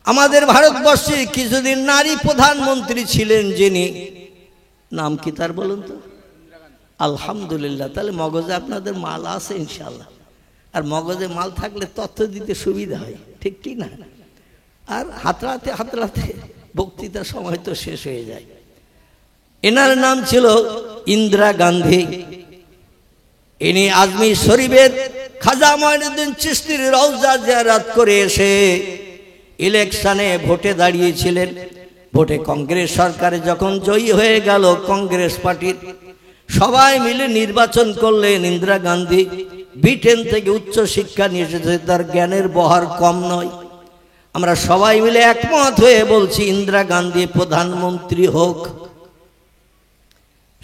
আমাদের ভারতবর্ষে কিছুদিন নারী প্রধানমন্ত্রী ছিলেন যিনি, নাম কি তার বলুন তো? আলহামদুলিল্লাহ। তাহলে মগজে আপনাদের মাল আছে ইনশাআল্লাহ। আর মগজে মাল থাকলে তথ্য দিতে সুবিধা হয়, ঠিক কি না? আর হাতড়াতে হাতড়াতে বক্তৃতার সময় তো শেষ হয়ে যায়। এনার নাম ছিল ইন্দিরা গান্ধী। ইনি আজমির শরীফের খাজা মঈনুদ্দিন চিশতির রওজা জিয়ারত করে এসে ইলেকশনে ভোটে দাঁড়িয়েছিলেন। ভোটে কংগ্রেস সরকারে যখন জয়ী হয়ে গেল, কংগ্রেস পার্টির সবাই মিলে নির্বাচন করলেন ইন্দিরা গান্ধী। ব্রিটেন থেকে উচ্চ শিক্ষা নিয়ে এসেছে, তার জ্ঞানের বহর কম নয়। আমরা সবাই মিলে একমত হয়ে বলছি ইন্দিরা গান্ধী প্রধানমন্ত্রী হোক।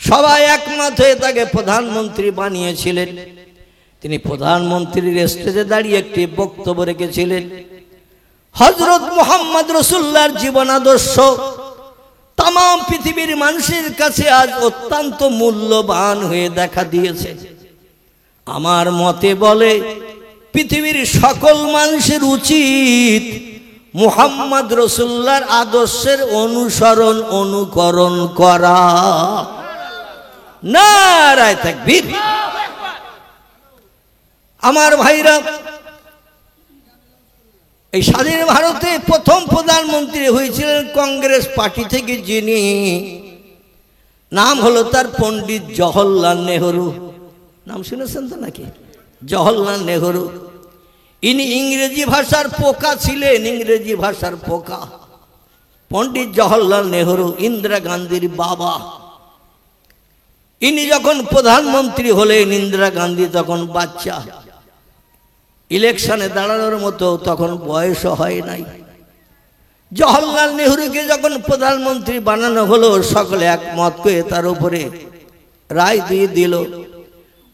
সবাই একমত হয়ে তাকে প্রধানমন্ত্রী বানিয়েছিলেন। তিনি প্রধানমন্ত্রীর স্টেজে দাঁড়িয়ে একটি বক্তব্য রেখেছিলেন। হযরত মুহাম্মদ রাসূলুল্লাহর জীবন আদর্শ তাম পৃথিবীর মানুষের কাছে আজ অত্যন্ত মূল্যবান হয়ে দেখা দিয়েছে। আমার মতে বলে পৃথিবীর সকল মানুষের উচিত মুহাম্মদ রাসূলুল্লাহর আদর্শের অনুসরণ অনুকরণ করা। নারায়ে তাকবীর। আমার ভাইরা, এই স্বাধীন ভারতে প্রথম প্রধানমন্ত্রী হয়েছিলেন কংগ্রেস পার্টি থেকে, যিনি নাম হলো তার পণ্ডিত জওহরলাল নেহরু। নাম শুনেছেন তো নাকি? জওহরলাল নেহরু। ইনি ইংরেজি ভাষার পোকা ছিলেন, ইংরেজি ভাষার পোকা। পণ্ডিত জওহরলাল নেহরু ইন্দিরা গান্ধীর বাবা। ইনি যখন প্রধানমন্ত্রী হলেন, ইন্দিরা গান্ধী তখন বাচ্চা, ইলেকশনে দাঁড়ানোর মতো তখন বয়সও হয় নাই। জওহরলাল নেহরুকে যখন প্রধানমন্ত্রী বানানো হলো, সকলে একমত করে তার উপরে রায় দিয়ে দিল।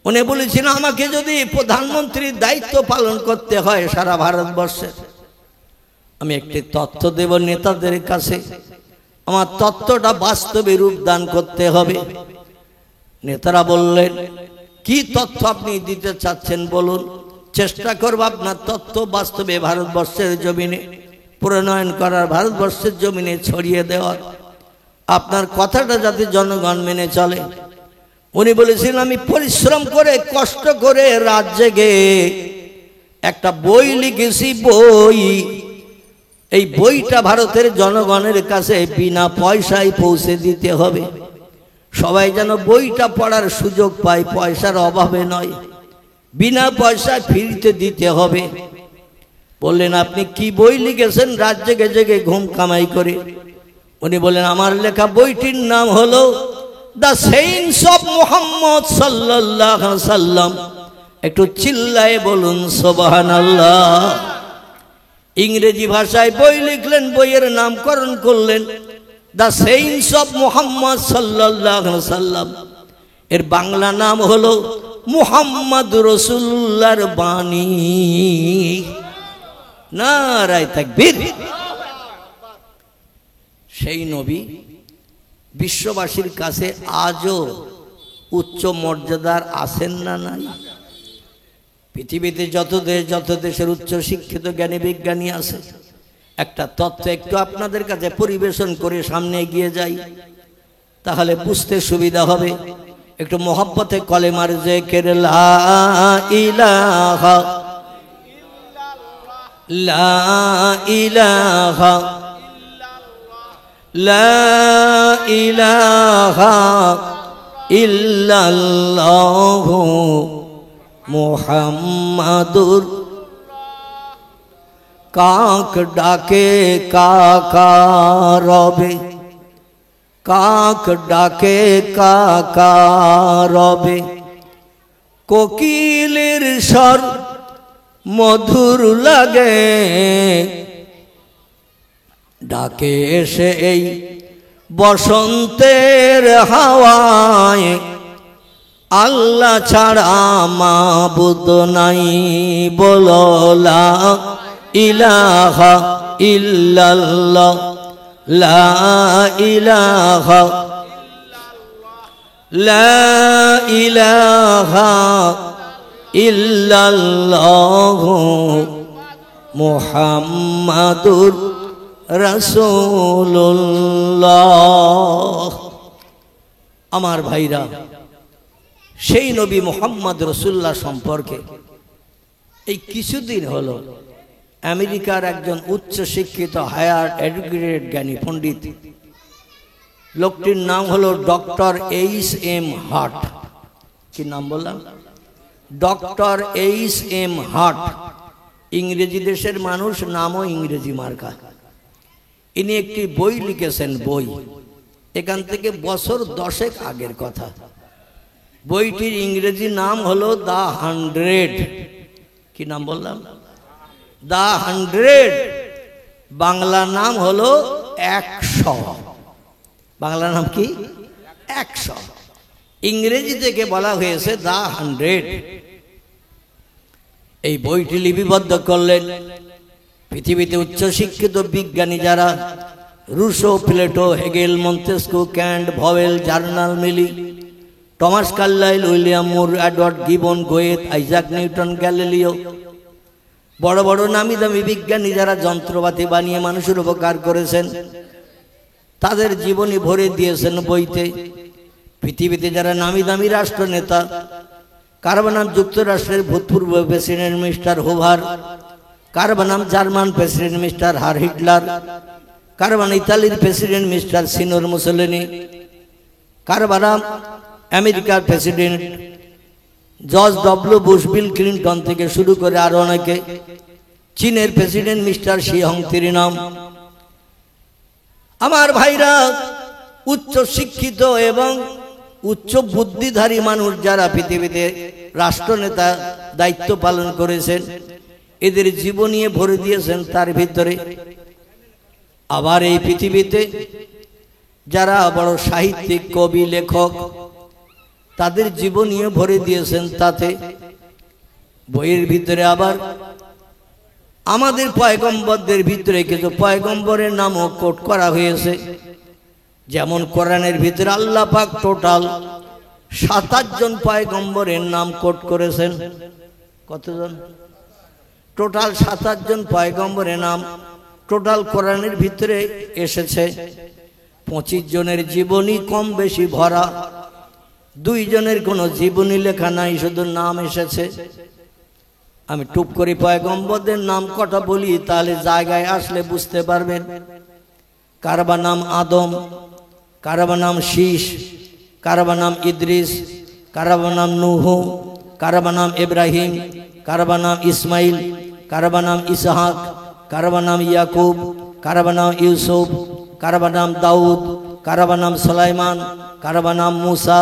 উনি বলেছেন, আমাকে যদি প্রধানমন্ত্রীর দায়িত্ব পালন করতে হয় সারা ভারতবর্ষে, আমি একটি তথ্য দেব নেতাদের কাছে, আমার তত্ত্বটা বাস্তবে রূপদান করতে হবে। নেতারা বললেন, কি তথ্য আপনি দিতে চাচ্ছেন বলুন, চেষ্টা করব আপনার তথ্য বাস্তবে ভারতবর্ষের জমিনে প্রণয়ন করার, ভারতবর্ষের জমিনে ছড়িয়ে দেওয়ার, আপনার কথাটা যাতে জনগণ মেনে চলে। উনি বলেছিলেন, আমি পরিশ্রম করে কষ্ট করে রাত জেগে একটা বই লিখেছি, বই, এই বইটা ভারতের জনগণের কাছে বিনা পয়সায় পৌঁছে দিতে হবে। সবাই যেন বইটা পড়ার সুযোগ পায়, পয়সার অভাবে নয়, বিনা পয়সায় ফ্রিতে দিতে হবে। বললেন, আপনি কি বই লিখেছেন রাত জেগে জেগে ঘুম কামাই করে? উনি বললেন, আমার লেখা বইটির নাম হলো দ্য সেইন্স অফ মুহাম্মদ সাল্লাল্লাহু আলাইহি ওয়াসাল্লাম। একটু চিল্লায়ে বলুন সুবহানাল্লাহ। ইংরেজি ভাষায় বই লিখলেন, বইয়ের নামকরণ করলেন দ্য সেইন্স অফ মুহাম্মদ সাল্লাল্লাহু আলাইহি ওয়াসাল্লাম। এর বাংলা নাম হলো মুহাম্মদ রাসূলুল্লাহর বাণী। নারায়ে তাকবীর। সেই নবী বিশ্ববাসীর কাছে আজও উচ্চ মর্যাদার আছেন না নাই? পৃথিবীতে যত দেশের উচ্চ শিক্ষিত জ্ঞানী বিজ্ঞানী আছে, একটা তথ্য একটু আপনাদের কাছে পরিবেশন করে সামনে এগিয়ে যাই, তাহলে বুঝতে সুবিধা হবে। একটু মোহাব্বতে কলেমার জিকির, লা ইলাহা লা ইলাহা লা ইলাহা ইল্লাল্লাহু মুহাম্মাদুর। কাক ডাকে কাকা রবে, কাক ডাকে কাকা রবে, কোকিলের স্বর মধুর লাগে, ডাকে এসে এই বসন্তের হাওয়ায়, আল্লাহ ছাড়া মাবুদ নাই, বলো লা ইলাহা ইল্লাল্লাহ লা ইলাহা লা ইলাহা ইল্লাল্লাহু মুহাম্মাদুর রাসূলুল্লাহ। আমার ভাইরা, সেই নবী মুহাম্মদ রাসূলুল্লাহ সম্পর্কে এই কিছুদিন হলো আমেরিকার একজন উচ্চ শিক্ষিত হায়ার এডুকেটেড জ্ঞানী পণ্ডিত, লোকটির নাম হলো ডক্টর H.M. হার্ট। কি নাম বললাম? Doctor H.M. হার্ট। ইংরেজি দেশের মানুষ, নামও ইংরেজি মার্কা। ইনি একটি বই লিখেছেন, বই, এখান থেকে বছর 10 আগের কথা। বইটির ইংরেজি নাম হলো দ্য 100। কি নাম বললাম? দ্য 100। বাংলা নাম হলো 100। বাংলা নাম কি? 100। ইংরেজি থেকে বলা হয়েছে দ্য 100। এই বইটি লিপিবদ্ধ করলেন পৃথিবীতে উচ্চশিক্ষিত বিজ্ঞানী যারা, Rousseau, Plato, Hegel, Montesquieu, Kant, ভওয়েল, জার্নাল মিলি, Thomas Carlyle, William Muir, Edward Gibbon, Goethe, Isaac Newton, Galileo, বড় বড় নামি দামি বিজ্ঞানী যারা যন্ত্রপাতি বানিয়ে মানুষের উপকার করেছেন, তাদের জীবনী ভরে দিয়েছেন বইতে। পৃথিবীতে যারা নামি দামি রাষ্ট্রনেতা, কার নাম যুক্তরাষ্ট্রের ভূতপূর্ব প্রেসিডেন্ট মিস্টার হোভার, কার নাম জার্মান প্রেসিডেন্ট মিস্টার হিটলার, কার ইতালির প্রেসিডেন্ট মিস্টার সিনোর মুসোলিনি, কার নাম আমেরিকার president George W Bush, Bill Clinton থেকে শুরু করে আরো অনেকে, চীনের প্রেসিডেন্ট মিস্টার শি জিনপিং। আমার ভাইরা, উচ্চ শিক্ষিত এবং উচ্চ বুদ্ধিধারী মানুষ যারা পৃথিবীতে রাষ্ট্রনেতা দায়িত্ব পালন করেছেন, এদের জীবন নিয়ে ভরে দিয়েছেন তার ভিতরে। আবার এই পৃথিবীতে যারা বড় সাহিত্যিক, কবি, লেখক, তাদের জীবন নিয়ে ভরে দিয়েছেন তাতে। বইয়ের ভিতরে আবার আমাদের পয়গম্বরদের ভিতরে কিছু পয়গম্বরের নামও কোট করা হয়েছে। যেমন কোরআনের ভিতরে আল্লাহ পাক টোটাল 27 জন পয়গম্বরের নাম কোট করেছেন। কতজন? টোটাল 27 জন পয়গম্বরের নাম টোটাল কোরআনের ভিতরে এসেছে। 25 জনের জীবনী কম বেশি ভরা, 2 জনের কোনো জীবনী লেখা নাই, শুধু নাম এসেছে। আমি টুপ করে পয়গম্বরদের নাম কটা বলি, তাহলে জায়গায় আসলে বুঝতে পারবেন। কারবা নাম আদম, কারবা নাম শীষ, কারবা নাম ইদ্রিস, কারবা নাম নূহ, কারবা নাম ইব্রাহিম, কারবা নাম ইসমাইল, কারবা নাম ইসহাক, কারবা নাম ইয়াকুব, কারবা নাম ইউসুফ, কারবা নাম দাউদ, কারবা নাম সুলাইমান, কারবা নাম মুসা,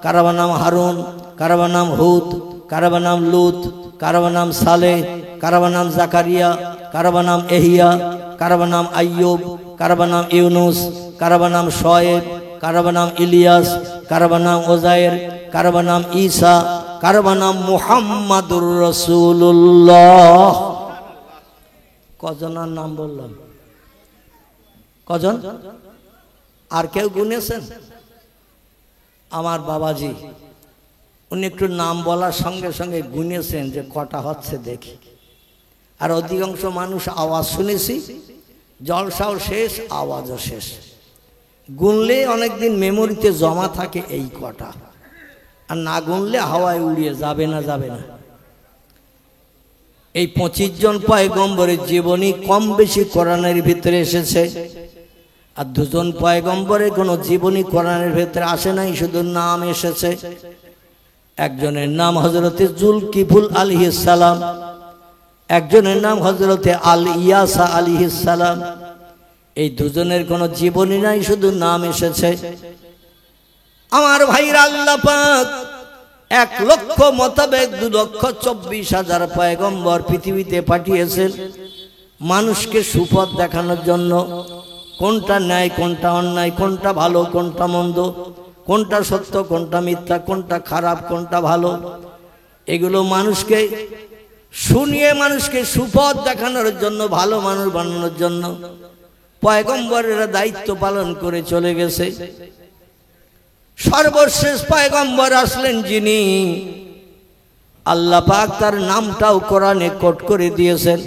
কারবা নাম হারুন, কারবা নাম হুদ, কারবা নাম লুত, কারবা নাম সালেহ, কারবা নাম জাকারিয়া, কারবা নাম এহিয়া, কারবা নাম আইয়ুব, কারবা নাম ইউনুস, কারবা নাম শোয়েব, কারবা নাম ইলিয়াস, কারবা নাম ওজায়ের, কারবা নাম ঈসা, কারবা নাম মুহাম্মাদুর রাসূলুল্লাহ। কজনের নাম বললাম? কজন? আর কেউ গুনেছেন? আমার বাবাজি উনি একটু নাম বলার সঙ্গে সঙ্গে গুনেছেন যে কটা হচ্ছে দেখি। আর অধিকাংশ মানুষ আওয়াজ শুনেছি, জলসাও শেষ, আওয়াজও শেষ। গুনলে অনেকদিন মেমোরিতে জমা থাকে এই কটা, আর না গুনলে হাওয়ায় উড়িয়ে যাবে না, যাবে না। এই 25 জন পয়গম্বরের জীবনী কম বেশি কোরআনের ভিতরে এসেছে, আর 2 জন পয়গম্বরের কোনো জীবনী কোরআনের ভিতরে আসে নাই, শুধু নাম এসেছে। একজনের নাম হযরতে জুলকিফুল আলাইহিস সালাম, একজনের নাম হযরতে আল ইয়াসা আলাইহিস সালাম। এই 2 জনের কোনো জীবনী নাই, শুধু নাম এসেছে। আমার ভাইরা, আল্লাহ পাক 1 লক্ষ মোতাবেক 2,24,000 পয়গম্বর পৃথিবীতে পাঠিয়েছেন মানুষকে সুপথ দেখানোর জন্য। কোনটা ন্যায়, কোনটা অন্যায়, কোনটা ভালো, কোনটা মন্দ, কোনটা সত্য, কোনটা মিথ্যা, কোনটা খারাপ, কোনটা ভালো, এগুলো মানুষকে শুনিয়ে মানুষকে সুপথ দেখানোর জন্য, ভালো মানুষ বানানোর জন্য পয়গম্বরেরা দায়িত্ব পালন করে চলে গেছে। সর্বশেষ পয়গম্বর আসলেন যিনি আল্লাহ পাক তার নামটাও কোরআনে কোট করে দিয়েছেন,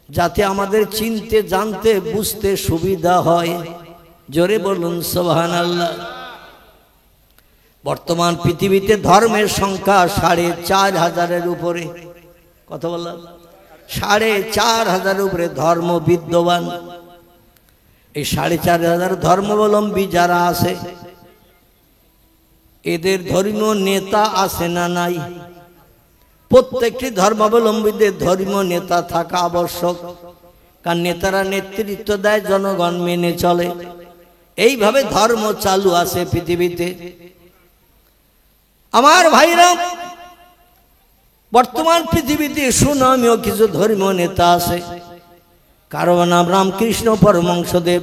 যাতে আমাদের চিনতে জানতে বুঝতে সুবিধা হয়। জোরে বলুন সুবহানাল্লাহ। বর্তমান পৃথিবীতে ধর্মের সংখ্যা ৪৫০০-এর উপরে। কত বললাম? ৪৫০০-এর উপরে ধর্ম বিদ্যমান। এই ৪৫০০০ ধর্মাবলম্বী যারা আছে, এদের ধর্মীয় নেতা আছে না নাই? প্রত্যেকটি ধর্মাবলম্বীদের ধর্মীয় নেতা থাকা আবশ্যক, কারণ নেতারা নেতৃত্ব দেয়, জনগণ মেনে চলে। এইভাবে ধর্ম চালু আছে পৃথিবীতে। আমার ভাইরা, বর্তমান পৃথিবীতে সুনামীয় কিছু ধর্মীয় নেতা আছে। কারো নাম রামকৃষ্ণ পরমহংসদেব,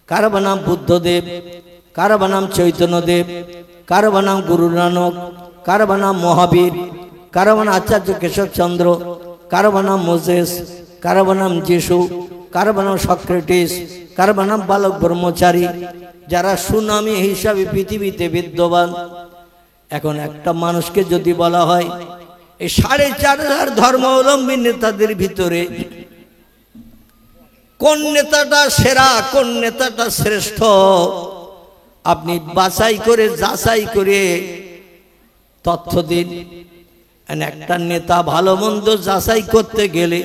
কারো নাম বুদ্ধদেব, কারো নাম চৈতন্যদেব, কারো নাম গুরু নানক, কারো নাম মহাবীর, কারো নাম আচার্য কেশবচন্দ্র, কারো নাম মোজেস, কারো নাম যিশু, কারো নাম সক্রেটিস, কারো নাম বালক ব্রহ্মচারী, যারা সুনামী হিসাবে পৃথিবীতে বিদ্যমান। এখন একটা মানুষকে যদি বলা হয় এই ৪৫০০০ ধর্মাবলম্বী নেতাদের ভিতরে কোন নেতাটা সেরা, কোন নেতাটা শ্রেষ্ঠ, আপনি বাছাই করে যাচাই করে তথ্য দিন। একটা নেতা ভালো মন্দ যাচাই করতে গেলে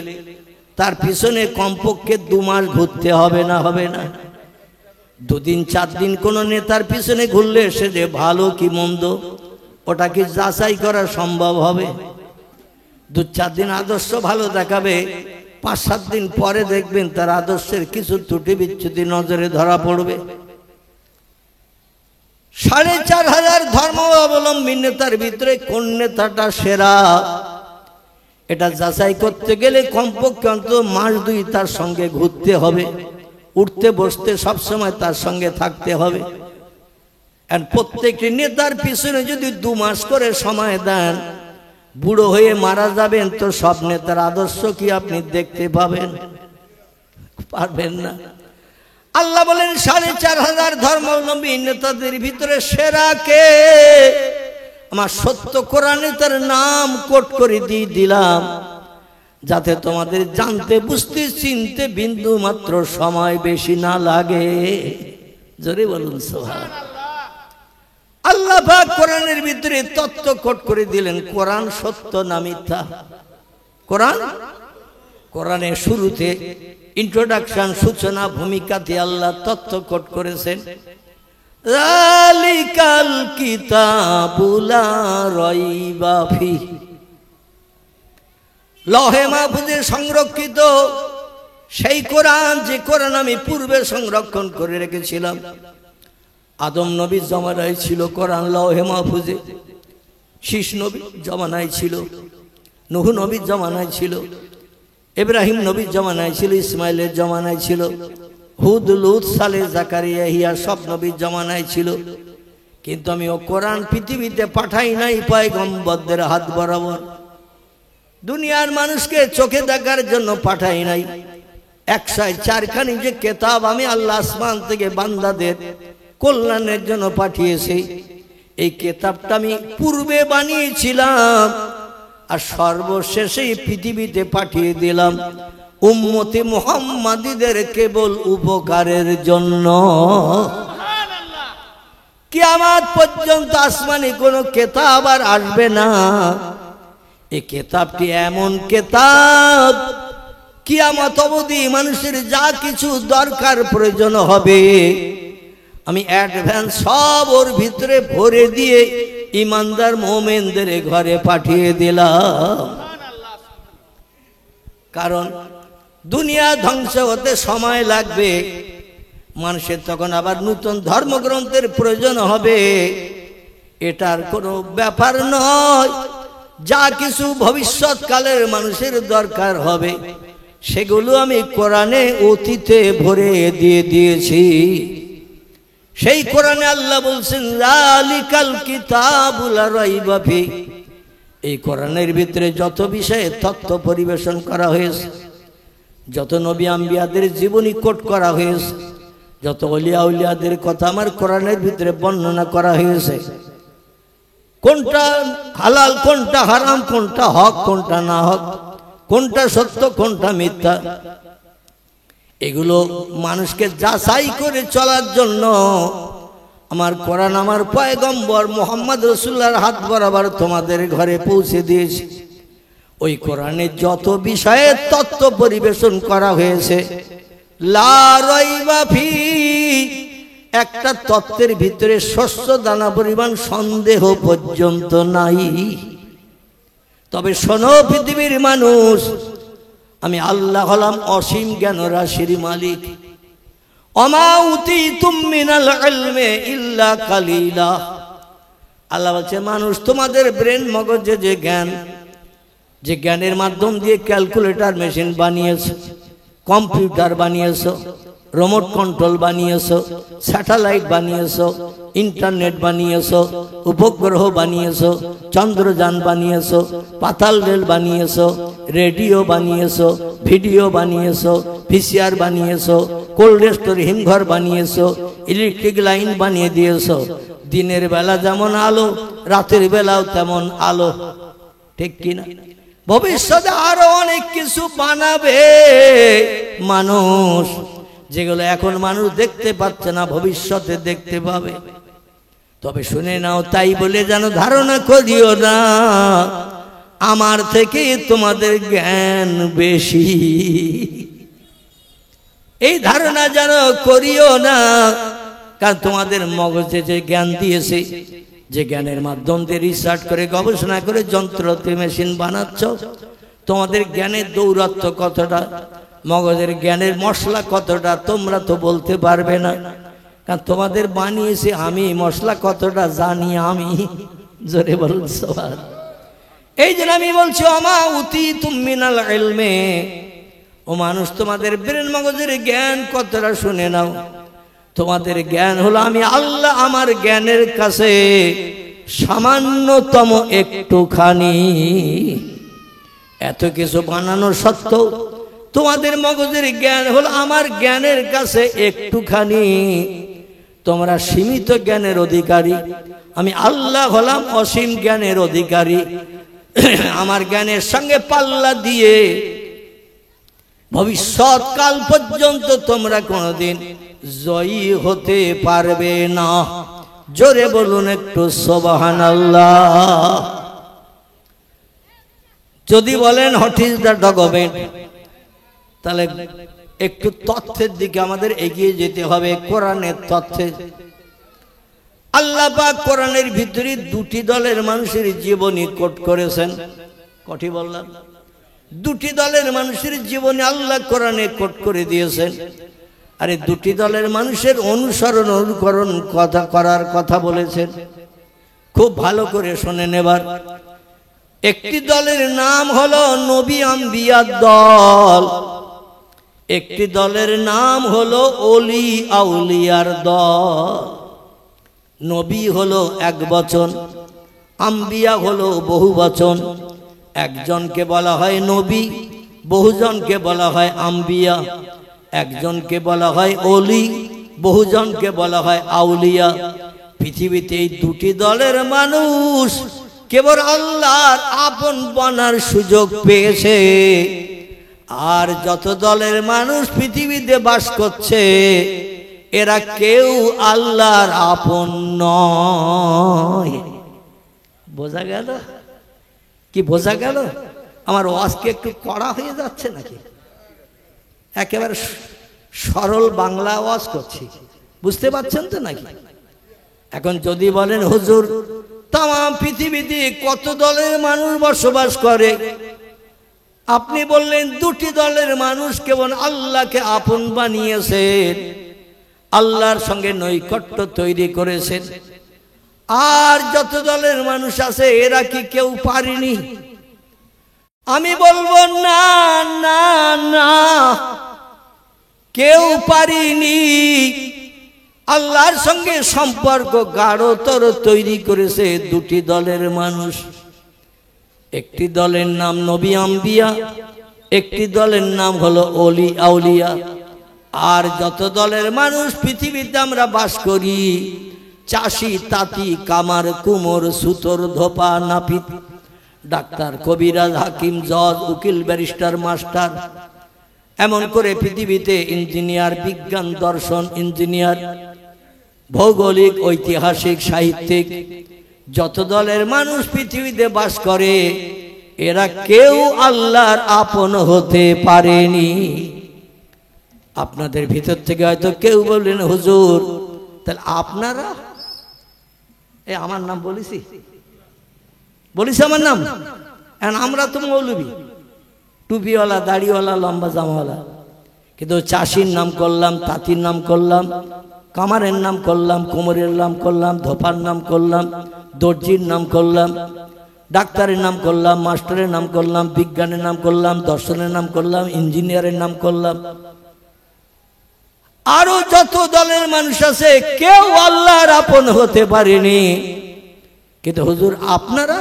তার পিছনে কমপক্ষে ২ মাস ঘুরতে হবে না? হবে না? ২ দিন ৪ দিন কোন নেতার পিছনে ঘুরলে সে যে ভালো কি মন্দ ওটা কি যাচাই করা সম্ভব হবে? ২-৪ দিন আদর্শ ভালো দেখাবে, ৫-৭ দিন পরে দেখবেন তার আদর্শের কিছু ত্রুটি বিচ্যুতি নজরে ধরা পড়বে। ৪৫০০০ ধর্মাবলম্বী নেতার ভিতরে কোন নেতাটা সেরা, এটা যাচাই করতে গেলে কমপক্ষে অন্তত মাস ২ তার সঙ্গে ঘুরতে হবে, উঠতে বসতে সবসময় তার সঙ্গে থাকতে হবে। আর প্রত্যেকটি নেতার পিছনে যদি ২ মাস করে সময় দেন, বুড়ো হয়ে মারা যাবেন তো সব নেতার আদর্শ কি আপনি দেখতে পাবেন? পারবেন না। আল্লাহ বলেন ৪৫০০০ ধর্মাবলম্বী নেতাদের ভিতরে সেরা কে? আমার সত্য কোরআনে তার নাম কোট করে দিয়ে দিলাম, যাতে তোমাদের জানতে বুঝতে চিনতে বিন্দু মাত্র সময় বেশি না লাগে। জোরে বলুন সুবহানাল্লাহ। আল্লাহ পাক কোরআনের ভিতরে তত্ত্ব কোট করে দিলেন, কোরআন সত্য না মিথ্যা? কোরআনের শুরুতে ইন্ট্রোডাকশন, সূচনা ভূমিকাতে আল্লাহ তত্ত্ব কোট করেছেন, যালিকাল কিতাবু লা রাইবা ফিহি। লৌহে মাহফুজে সংরক্ষিত সেই কোরআন, যে কোরআন আমি পূর্বে সংরক্ষণ করে রেখেছিলাম। আদম নবীর জমানায় ছিল কোরআন লৌহে মাহফুজে, শীষ নবীর জমানায় ছিল, নূহ নবীর জমানায় ছিল, ইব্রাহিম নবীর জমানায় ছিল, ইসমাইলের জমানায় ছিল, হুদ, লূত, সালেহ, জাকারিয়া, ইয়াহইয়া সব নবীর জমানায় ছিল। কিন্তু আমি ও কোরআন পৃথিবীতে পাঠাই নাই পয়গম্বরদের হাত বরাবর, দুনিয়ার মানুষকে চোখে দেখার জন্য পাঠাই নাই। ১০৪খানি যে কেতাব আমি আল্লাহ আসমান থেকে বান্দাদের কল্যাণের জন্য পাঠিয়েছি, এই কেতাবটা আমি পূর্বে বানিয়েছিলাম আর সর্বশেষে পৃথিবীতে পাঠিয়ে দিলাম উম্মতে মুহাম্মাদীদের কেবল উপকারের জন্য। কিয়ামত পর্যন্ত আসমানে কোনো কেতাব আর আসবে না। এই কেতাবটি এমন কেতাব, কিয়ামত অবধি মানুষের যা কিছু দরকার প্রয়োজন হবে আমি অ্যাডভান্স সব ওর ভিতরে ভরে দিয়ে ইমানদার মুমিনদের ঘরে পাঠিয়ে দিলাম। কারণ দুনিয়া ধ্বংস হতে সময় লাগবে, মানুষের তখন আবার নতুন ধর্মগ্রন্থের প্রয়োজন হবে, এটার কোনো ব্যাপার নয়। যা কিছু ভবিষ্যৎকালের মানুষের দরকার হবে সেগুলো আমি কোরআনে অতীতে ভরে দিয়ে দিয়েছি। সেই কোরআনে আল্লাহ বলছেন যালিকাল কিতাবু লা রাইবা ফিহি। এই কোরআনের ভিতরে যত বিষয়ে তথ্য পরিবেশন করা হয়েছে, যত নবী আম্বিয়াদের জীবনী কোট করা হয়েছে, যত ওলিয়া উলিয়াদের কথা আমার কোরআনের ভিতরে বর্ণনা করা হয়েছে, কোনটা হালাল, কোনটা হারাম, কোনটা হক, কোনটা না হক, কোনটা সত্য কোনটা মিথ্যা এগুলো মানুষকে যাচাই করে চলার জন্য আমার কোরআন আমার পয়গম্বর মুহাম্মদ রাসূলুল্লাহর হাত বরাবর তোমাদের ঘরে পৌঁছে দিয়েছি। ওই কোরআনে যত বিষয়ে তত্ত্ব পরিবেশন করা হয়েছে লা রাইবা ফি, একটা তত্ত্বের ভিতরে শস্য দানা পরিমাণ সন্দেহ পর্যন্ত নাই। তবে শোনো পৃথিবীর মানুষ, আমি আল্লাহ হলাম অসীম জ্ঞান রাশির মালিক। ওমা উতীতুম মিনাল ইলমি ইল্লা কালিলা, আল্লাহ বলছে মানুষ তোমাদের ব্রেন মগজে যে জ্ঞান, যে জ্ঞানের মাধ্যম দিয়ে ক্যালকুলেটর মেশিন বানিয়েছো, কম্পিউটার বানিয়েছো, রিমোট কন্ট্রোল বানিয়েছো, স্যাটেলাইট বানিয়েছো, ইন্টারনেট বানিয়েছো, উপগ্রহ বানিয়েছো, চন্দ্রযান বানিয়েছো, পাতাল রেল বানিয়েছো, রেডিও বানিয়েছো, ভিডিও বানিয়েছো, ভিসিআর বানিয়েছো, কোল্ড স্টোর হিমঘর বানিয়েছো, ইলেকট্রিক লাইন বানিয়ে দিয়েছো। দিনের বেলা যেমন আলো, রাতের বেলাও তেমন আলো, ঠিক কিনা? ভবিষ্যতে আরো অনেক কিছু বানাবে মানুষ, যেগুলো এখন মানুষ দেখতে পাচ্ছে না, ভবিষ্যতে দেখতে পাবে। তবে শুনে নাও, তাই বলে যেন ধারণা করিও না আমার থেকে তোমাদের জ্ঞান বেশি, এই ধারণা যেন করিও না। কারণ তোমাদের মগজে যে জ্ঞান দিয়েছে, যে জ্ঞানের মাধ্যম দিয়ে রিসার্চ করে গবেষণা করে যন্ত্রপাতি মেশিন বানাচ্ছ, তোমাদের জ্ঞানের দৌরাত্ম্য কতটা, মগজের জ্ঞানের মশলা কতটা তোমরা তো বলতে পারবে না। কারণ তোমাদের বানিয়েছে আমি, মশলা কতটা জানি আমি, জোরে বলুন সুবহান। এই জন্য আমি বলছি ওমা উতীতুম মিনাল ইলমি, ও মানুষ তোমাদের ব্রেন মগজের জ্ঞান কতটা শুনে নাও। তোমাদের জ্ঞান হলো আমি আল্লাহ, আমার জ্ঞানের কাছে সামান্যতম একটুখানি। এত কিছু বানানো সত্ত্বেও তোমাদের মগজের জ্ঞান হলো আমার জ্ঞানের কাছে একটুখানি। তোমরা সীমিত জ্ঞানের অধিকারী, আমি আল্লাহ হলাম অসীম জ্ঞানের অধিকারী। আমার জ্ঞানের সঙ্গে পাল্লা দিয়ে ভবিষ্যৎ কাল পর্যন্ত তোমরা কোনোদিন জয়ী হতে পারবে না। জোরে বলুন একটু সুবহানাল্লাহ। যদি বলেন হোয়াট ইজ দ্য ডকুমেন্ট, তাহলে একটু তথ্যের দিকে আমাদের এগিয়ে যেতে হবে, কোরআনের তথ্যে। আল্লাহ পাক কোরআনের ভিতরে দুটি দলের মানুষের জীবনী কোট করেছেন। কটি বললাম? দুটি দলের মানুষের জীবনী আল্লাহ কোরআনে কোট করে দিয়েছেন। আরে দুটি দলের মানুষের অনুসরণ অনুকরণ কথা করার কথা বলেছেন, খুব ভালো করে শুনে নেবার। একটি দলের নাম হলো নবী আম্বিয়ার দল, একটি দলের নাম হলো ওলি আউলিয়ার দল। নবী হলো এক বচন, আম্বিয়া হলো বহু বচন। একজনকে বলা হয় নবী, বহুজনকে বলা হয় আম্বিয়া। একজনকে বলা হয় ওলি, বহুজনকে বলা হয় আউলিয়া। পৃথিবীতে এই দুটি দলের মানুষ কেবল আল্লাহর আপন বনার সুযোগ পেয়েছে। আর যত দলের মানুষ পৃথিবীতে বাস করছে, এরা কেউ আল্লাহর আপন নয়। বোঝা গেল কি? বোঝা গেল? আমার ওয়াজকে একটু কড়া হয়ে যাচ্ছে নাকি? একেবারে সরল বাংলা ওয়াজ করছি, বুঝতে পারছেন তো নাকি? এখন যদি বলেন হুজুর তাম পৃথিবীতে কত দলের মানুষ বসবাস করে, আপনি বললেন দুটি দলের মানুষ কেবল আল্লাহকে আপন বানিয়েছেন, আল্লাহর সঙ্গে নৈকট্য তৈরি করেছেন। আর যত দলের মানুষ আছে এরা কি কেউ পারেনি? আমি বলবো না না না, কেউ পারেনি। আল্লাহর সঙ্গে সম্পর্ক গাঢ়তর তৈরি করেছে দুটি দলের মানুষ। একটি দলের নাম নবী আম্বিয়া, একটি দলের নাম হলো ওলি আউলিয়া। আর যত দলের মানুষ পৃথিবীতে আমরা বাস করি, চাষি তাঁতি কামার কুমোর সুতোর ধোপা নাপিত ডাক্তার, কবিরাজ, হাকিম, জজ, উকিল, ব্যারিস্টার, মাস্টার, এমন করে পৃথিবীতে ইঞ্জিনিয়ার, বিজ্ঞান, দর্শন, ইঞ্জিনিয়ার, ভৌগোলিক, ঐতিহাসিক, সাহিত্যিক, যত দলের মানুষ পৃথিবীতে বাস করে এরা কেউ আল্লাহর আপন হতে পারেনি। আপনাদের ভিতর থেকে হয়তো কেউ বললেন, হুজুর তাহলে আপনারা, আমার নাম বলেছি আমার নাম, আমরা তো মৌলবী, টুপিওয়ালা, দাড়িওয়ালা, লম্বা জামাওয়ালা, কিন্তু চাষির নাম করলাম, তাঁতির নাম করলাম, কামারের নাম করলাম, কোমরের নাম করলাম, ধোপার নাম করলাম, দর্জির নাম করলাম, ডাক্তারের নাম করলাম, মাস্টারের নাম করলাম, বিজ্ঞানের নাম করলাম, দর্শনের নাম করলাম, ইঞ্জিনিয়ারের নাম করলাম, আরো যত দলের মানুষ আছে কেউ আল্লাহর আপন হতে পারেনি। কিন্তু হুজুর আপনারা,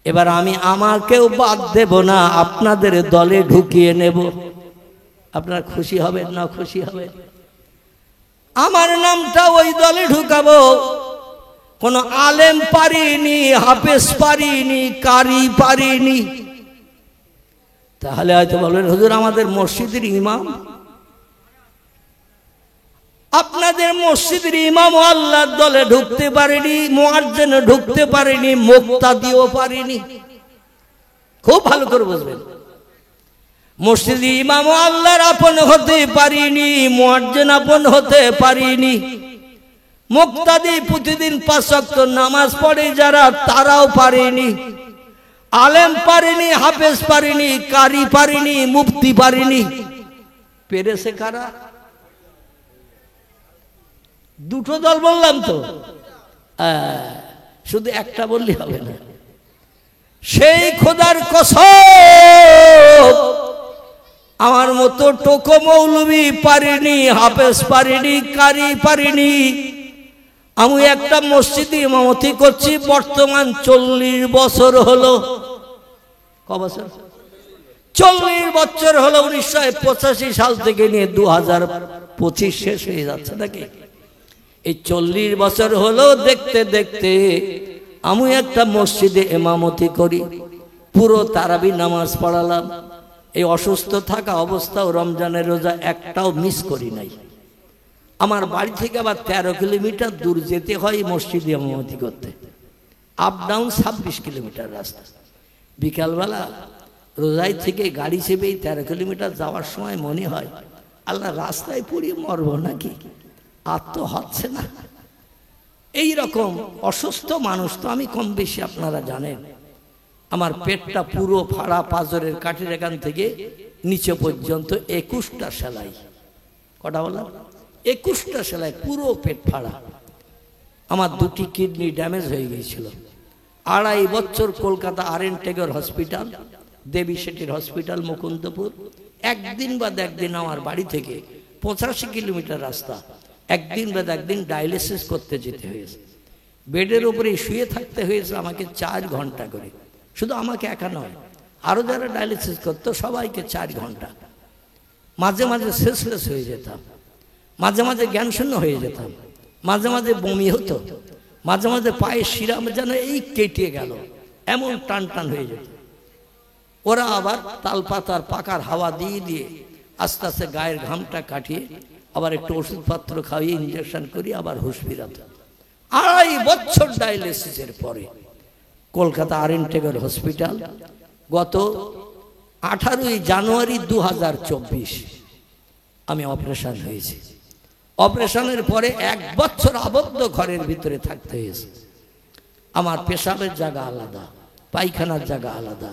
এবার আমি আমাকেও বাদ দেব না, আপনাদের দলে ঢুকিয়ে নেব। আপনারা খুশি হবেন না খুশি হবেন? আমার নামটা ওই দলে ঢুকাবো। কোন আলেম পারিনি, হাফেজ পারিনি, কারি পারিনি। তাহলে হয়তো বলবেন, হুজুর আমাদের মসজিদের ইমাম, আপনাদের মসজিদের ইমাম আল্লাহর দলে ঢুকতে পারেনি, মুয়াজ্জিন ঢুকতে পারেনি, মুক্তাদিও পারেনি। খুব ভালো করে বুঝবেন, মসজিদের ইমাম আল্লাহর আপন হতে পারিনি, মুয়াজ্জিন আপন হতে পারিনি, মুক্তাদি প্রতিদিন 5 ওয়াক্ত নামাজ পড়ে যারা তারাও পারেনি, আলেম পারেনি, হাফেজ পারেনি, কারি পারেনি, মুফতি পারেনি। পেরেছে কারা? দুটো দল বললাম তো, শুধু একটা বললে হবে না। সেই খোদার কসম, আমার মতো টোকো মৌলবী পারিনি, হাফেজ পারিনি, কারি পারিনি। আমি একটা মসজিদে ইমামতি করছি বর্তমান 40 বছর হলো। ক বছর? 40 বছর হলো। 1985 সাল থেকে নিয়ে 2025 শেষ হয়ে যাচ্ছে নাকি? এই 40 বছর হলো দেখতে দেখতে আমি একটা মসজিদে ইমামতি করি, পুরো তারাবি নামাজ পড়ালাম। এই অসুস্থ থাকা অবস্থাও রমজানের রোজা একটাও মিস করি নাই। আমার বাড়ি থেকে আবার 13 কিলোমিটার দূর যেতে হয় মসজিদে ইমামতি করতে, আপ ডাউন 26 কিলোমিটার রাস্তা। বিকালবেলা রোজাই থেকে গাড়ি চেপে 13 কিলোমিটার যাওয়ার সময় মনে হয়, আল্লাহ রাস্তায় পড়ে মরবো নাকি, আর তো হচ্ছে না। এই রকম অসুস্থ মানুষ তো আমি কম বেশি, আপনারা জানেন। আমার পেটটা পুরো ফাড়া, পাঁজরের কাঠের এখান থেকে নিচে পর্যন্ত 21টা সেলাই। কটা বললাম? 21টা সেলাই, পুরো পেট ফাড়া। আমার 2টি কিডনি ড্যামেজ হয়ে গিয়েছিল। 2.5 বছর কলকাতা আর.এন. টেগর হসপিটাল, দেবী শেঠির হসপিটাল, মুকুন্দপুর। একদিন বাদ একদিন আমার বাড়ি থেকে 85 কিলোমিটার রাস্তা, একদিন বাদ একদিন ডায়ালিসিস করতে যেতে হয়েছে। বেডের উপরে শুয়ে থাকতে হয়েছে আমাকে 4 ঘন্টা করে। শুধু আমাকে একা নয়, আরো যারা ডায়ালিসিস করতো সবাইকে 4 ঘন্টা। মাঝে মাঝে সেন্সলেস হয়ে যেতাম, মাঝে মাঝে জ্ঞানশূন্য হয়ে যেতাম, মাঝে মাঝে বমি হতো, মাঝে মাঝে পায়ের শিরা যেন এই কেটে গেল, এমন টান টান হয়ে যেত। ওরা আবার তালপাতার পাকার হাওয়া দিয়ে দিয়ে আস্তে আস্তে গায়ের ঘামটা কাটিয়ে আবার একটু ওষুধপত্র খাইয়ে ইঞ্জেকশন করি আবার হুঁশ ফিরাতো। 2.5 বছর ডায়ালিসিসের পরে কলকাতা আর.এন. টেগর হসপিটাল, গত 18 জানুয়ারি 2024 আমি অপারেশন হয়েছি। অপারেশনের পরে 1 বছর আবদ্ধ ঘরের ভিতরে থাকতে হয়েছে। আমার পেশাবের জায়গা আলাদা, পায়খানার জায়গা আলাদা,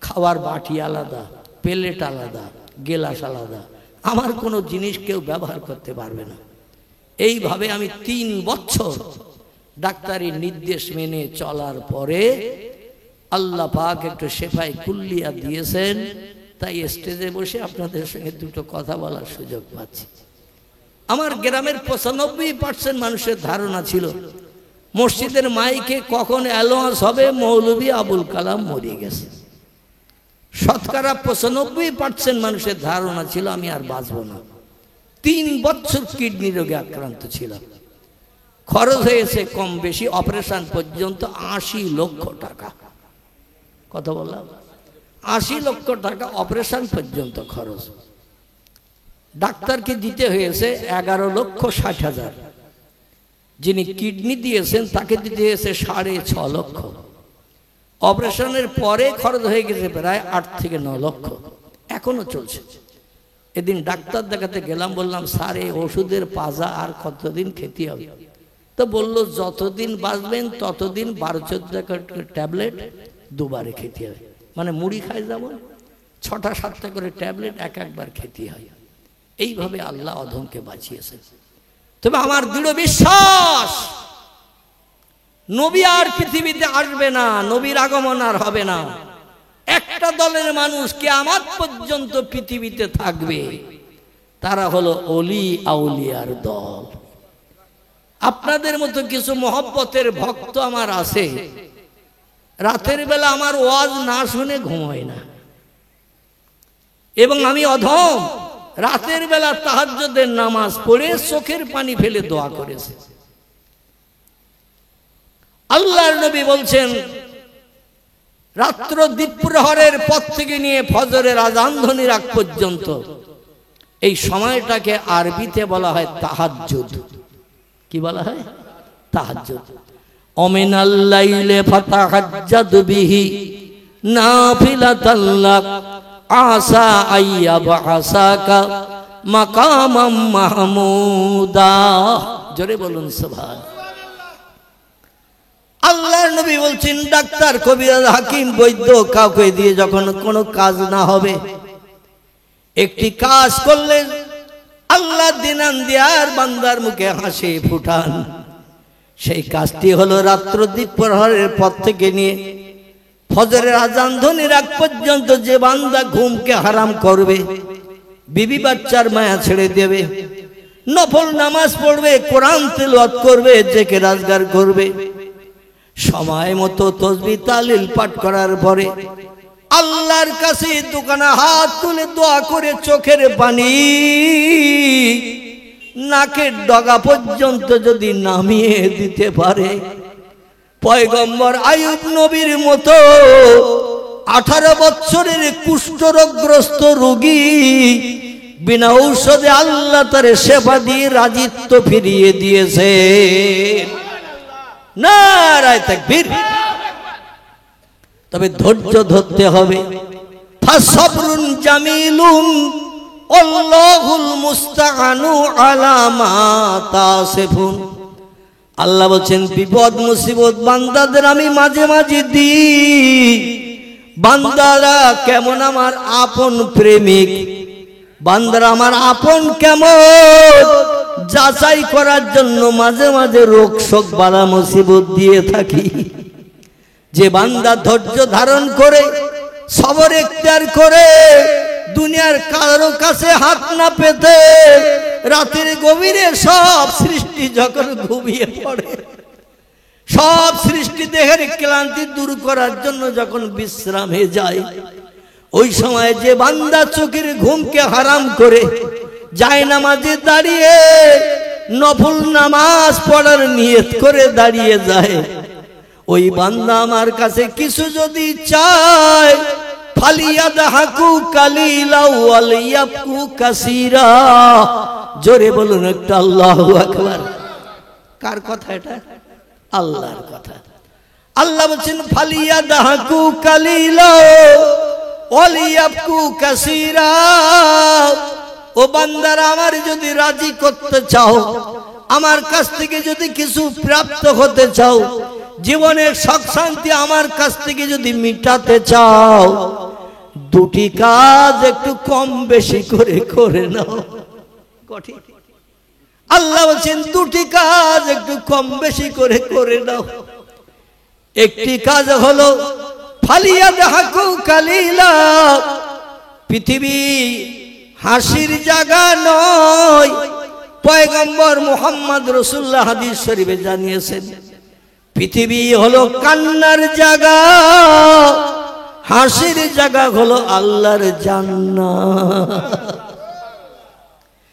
খাওয়ার বাটি আলাদা, প্লেট আলাদা, গেলাস আলাদা। আমার কোনো জিনিস কেউ ব্যবহার করতে পারবে না। এইভাবে আমি 3 বছর ডাক্তারি নির্দেশ মেনে চলার পরে আল্লাহ পাক একটু শেফায়ে কুল্লিয়া দিয়েছেন, তাই স্টেজে বসে আপনাদের সঙ্গে দুটো কথা বলার সুযোগ পাচ্ছি। আমার গ্রামের 95% মানুষের ধারণা ছিল মসজিদের মাইকে কখন অ্যালাউন্স হবে মৌলভী আবুল কালাম মরে গেছে। শতকরা 95% মানুষের ধারণা ছিল আমি আর বাঁচব না। 3 বছর কিডনি রোগে আক্রান্ত ছিলাম। খরচ হয়েছে কম বেশি অপারেশন পর্যন্ত 80 লক্ষ টাকা। কত বললাম? 80 লক্ষ টাকা অপারেশন পর্যন্ত খরচ। ডাক্তারকে দিতে হয়েছে 11,60,000। যিনি কিডনি দিয়েছেন তাকে দিতে হয়েছে 6.5 লক্ষ। অপারেশনের পরে খরচ হয়ে গেছে প্রায় 8 থেকে 9 লক্ষ, এখনো চলছে। এদিন ডাক্তার দেখাতে গেলাম, বললাম স্যার এই ওষুধের পাজা আর কতদিন খেতে হবে? তো বললো যতদিন বাঁচবেন ততদিন 12-14 ট্যাবলেট দুবারে খেতে হবে। মানে মুড়ি খায় যেমন 6টা-7টা করে ট্যাবলেট একবার খেতে হয়। এইভাবে আল্লাহ অধমকে বাঁচিয়েছে। তবে আমার দৃঢ় বিশ্বাস নবী আর পৃথিবীতে আসবে না, নবীর আগমন আর হবে না। একটা দলের মানুষ কিয়ামত পর্যন্ত পৃথিবীতে থাকবে, তারা হলো ওলি আউলিয়ার দল। আপনাদের মতো কিছু মহব্বতের ভক্ত আমার আছে, রাতের বেলা আমার ওয়াজ না শুনে ঘুমায় না। এবং আমি অধম রাতের বেলা তাহাজ্জুদের নামাজ পড়ে চোখের পানি ফেলে দোয়া করেছে। আল্লাহর নবী বলছেন রাত্র দ্বীপ্রহরের পর থেকে নিয়ে ফজরের আযান ধ্বনির আগ পর্যন্ত এই সময়টাকে আরবিতে বলা হয় তাহাজ্জুদ। কি বলা হয়? তাহাজ্জুদ। অমিনাল লাইলি ফাতাহাজ্জাদ বিহি নাফিলাতাল লাক আসা আইয়াবআসাকা মাকামাম মাহমুদা। জোরে বলুন সুবহান। আল্লাহর নবী বলছেন ডাক্তার, কবিরাজ, হাকিম, বৈদ্য কাউকে দিয়ে যখন কোনো কাজ না হবে, একটি কাজ করলে আল্লাহ দিনান দিয়ার বান্দার মুখে হাসি ফুটান। সেই কাজটি হলো রাত্র দ্বীপ্রহরের পর থেকে নিয়ে ফজরের আযান ধ্বনির আগ পর্যন্ত যে বান্দা ঘুমকে হারাম করবে, বিবি বাচ্চার মায়া ছেড়ে দেবে, নফল নামাজ পড়বে, কোরআন তিলাওয়াত করবে, জিকির আজকার করবে, সময় মতো তাসবিহ তাহলিল পাঠ করার পরে আল্লাহর কাছে দুখানা হাত তুলে দোয়া করে চোখের পানি নাকের ডগা পর্যন্ত যদি নামিয়ে দিতে পারে, পয়গম্বর আইয়ুব নবীর মতো 18 বছরের কুষ্ঠরোগগ্রস্ত রোগী বিনা ঔষধে আল্লাহ তার সেবা দিয়ে রাজিত্ব ফিরিয়ে দিয়েছে। নারায়ে তাকবীর। তবে ধৈর্য ধরতে হবে। ফাসবরুন জামিলুন আল্লাহুল মুস্তাআনু আলা মা তাসিফুন। আল্লাহ বলেন বিপদ মুসিবত বান্দাদের আমি মাঝে মাঝে দিই। বান্দারা কেমন আমার আপন প্রেমিক, বান্দারা আমার আপন কেমন যাচাই করার জন্য মাঝে মাঝে রোগ শোক বালা মুসিবত দিয়ে থাকি। যে বান্দা ধৈর্য ধারণ করে সবর ইখতিয়ার করে দুনিয়ার কারো কাছে হাত না পেতে রাতের গভীরে সব সৃষ্টি যখন ঘুমিয়ে পড়ে, সব সৃষ্টি দেহের ক্লান্তি দূর করার জন্য যখন বিশ্রামে যায়, ওই সময় যে বান্দা চোখের ঘুমকে হারাম করে জায়নামাজে দাঁড়িয়ে নফল নামাজ পড়ার নিয়ত করে দাঁড়িয়ে যায়, ওই বান্দা আমার কাছে কিছু যদি চায়, ফালিয়াদহাকু কালিলা ওয়ালিয়াবকু কাসীরা। জোরে বলুন একটা আল্লাহু আকবার। কার কথা এটা? আল্লাহর কথা। আল্লাহ বলেন ফালিয়াদহাকু কালিলা ওয়ালিয়াবকু কাসীরা। ও বান্দারা আমার যদি রাজি করতে চাও, আমার কাছ থেকে যদি কিছু প্রাপ্ত হতে চাও, জীবনের সুখ শান্তি আমার কাছ থেকে যদি মিটাতে চাও, দুটি কাজ একটু কম বেশি করে করে নাও। আল্লাহ বলেন দুটি কাজ একটু কম বেশি করে করে নাও। একটি কাজ হলো ফালিয়াদহাকু কালিলা। পৃথিবী হাসির জায়গা নয়। পয়গম্বর মুহাম্মদ রাসূলুল্লাহ হাদিস শরীফে জানিয়েছেন পৃথিবী হলো কান্নার জায়গা, হাসির জায়গা হলো আল্লাহর জান্নাত।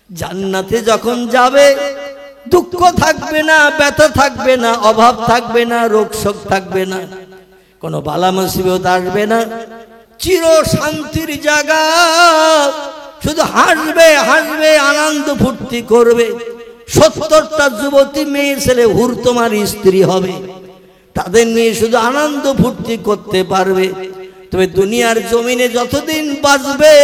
জান্নাতে যখন যাবে দুঃখ থাকবে না, ব্যথা থাকবে না, অভাব থাকবে না, রোগ শোক থাকবে না, কোনো বালা মুসিবত আসবে না, চির শান্তির জায়গা। শুধু হাসবে হাসবে, আনন্দ ফুর্তি করবে। 70টা যুবতী মেয়ে ছেলে হুর তোমার স্ত্রী হবে, তাদের নিয়ে শুধু আনন্দ ফুর্তি করতে পারবে। তবে দুনিয়ার জমিনে যতদিন বাঁচবে,